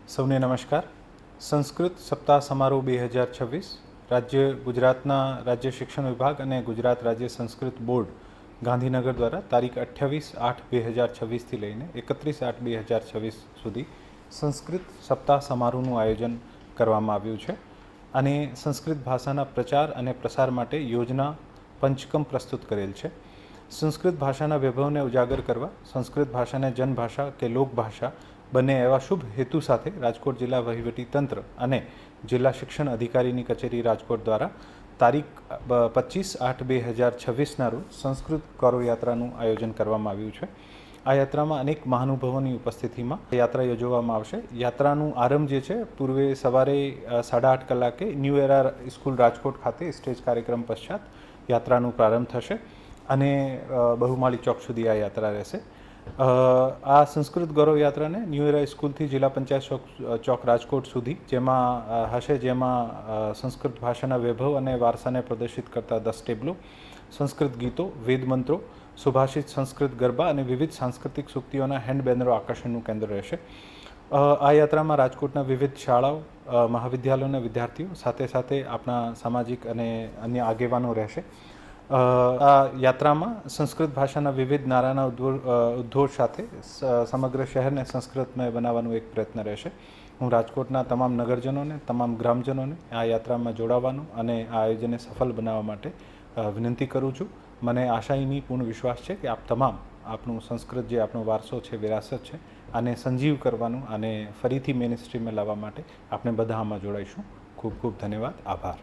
સૌને નમસ્કાર. સંસ્કૃત સપ્તાહ સમારોહ 2026 રાજ્ય ગુજરાતના રાજ્ય શિક્ષણ વિભાગ અને ગુજરાત રાજ્ય સંસ્કૃત બોર્ડ ગાંધીનગર દ્વારા તારીખ 28/8/2026થી લઈને 31/8/2026 સુધી સંસ્કૃત સપ્તાહ સમારોહનું આયોજન કરવામાં આવ્યું છે. અને સંસ્કૃત ભાષાના પ્રચાર અને પ્રસાર માટે યોજના પંચકમ પ્રસ્તુત કરેલ છે. સંસ્કૃત ભાષાના વૈભવને ઉજાગર કરવા, સંસ્કૃત ભાષાને જનભાષા કે લોકભાષા બને એવા શુભ હેતુ સાથે રાજકોટ જિલ્લા વહીવટી તંત્ર અને જિલ્લા શિક્ષણ અધિકારીની કચેરી રાજકોટ દ્વારા તારીખ 25/8/2026ના રોજ સંસ્કૃત ગૌરવ યાત્રાનું આયોજન કરવામાં આવ્યું છે. આ યાત્રામાં અનેક મહાનુભાવોની ઉપસ્થિતિમાં યાત્રા યોજવામાં આવશે. યાત્રાનું આરંભ જે છે પૂર્વે સવારે 8:30 કલાકે ન્યૂ એરા સ્કૂલ રાજકોટ ખાતે સ્ટેજ કાર્યક્રમ પશ્ચાત યાત્રાનું પ્રારંભ થશે અને બહુમાળી ચોક સુધી આ યાત્રા રહેશે. આ સંસ્કૃત ગૌરવ યાત્રાને ન્યૂ એરા સ્કૂલથી જિલ્લા પંચાયત ચોક રાજકોટ સુધી જેમાં સંસ્કૃત ભાષાના વૈભવ અને વારસાને પ્રદર્શિત કરતા 10 ટેબલો, સંસ્કૃત ગીતો, વેદ મંત્રો, સુભાષિત સંસ્કૃત ગરબા અને વિવિધ સાંસ્કૃતિક સૂક્તિઓના હેન્ડ બેનરો આકર્ષણનું કેન્દ્ર રહેશે. આ યાત્રામાં રાજકોટના વિવિધ શાળાઓ, મહાવિદ્યાલયોના વિદ્યાર્થીઓ સાથે સાથે આપણા સામાજિક અને અન્ય આગેવાનો રહેશે. આ યાત્રામાં સંસ્કૃત ભાષાના વિવિધ નારાના ઉદ્ઘોષ સાથે સમગ્ર શહેરને સંસ્કૃતમય બનાવવાનું એક પ્રયત્ન રહેશે. હું રાજકોટના તમામ નગરજનોને, તમામ ગ્રામજનોને આ યાત્રામાં જોડાવાનું અને આ આયોજનને સફળ બનાવવા માટે વિનંતી કરું છું. મને આશાયની પૂર્ણ વિશ્વાસ છે કે આપ તમામ આપણું સંસ્કૃત જે આપણો વારસો છે, વિરાસત છે, આને સંજીવ કરવાનું અને ફરીથી મેઇન સ્ટ્રીમમાં લાવવા માટે આપણે બધા આમાં જોડાઈશું. ખૂબ ખૂબ ધન્યવાદ. આભાર.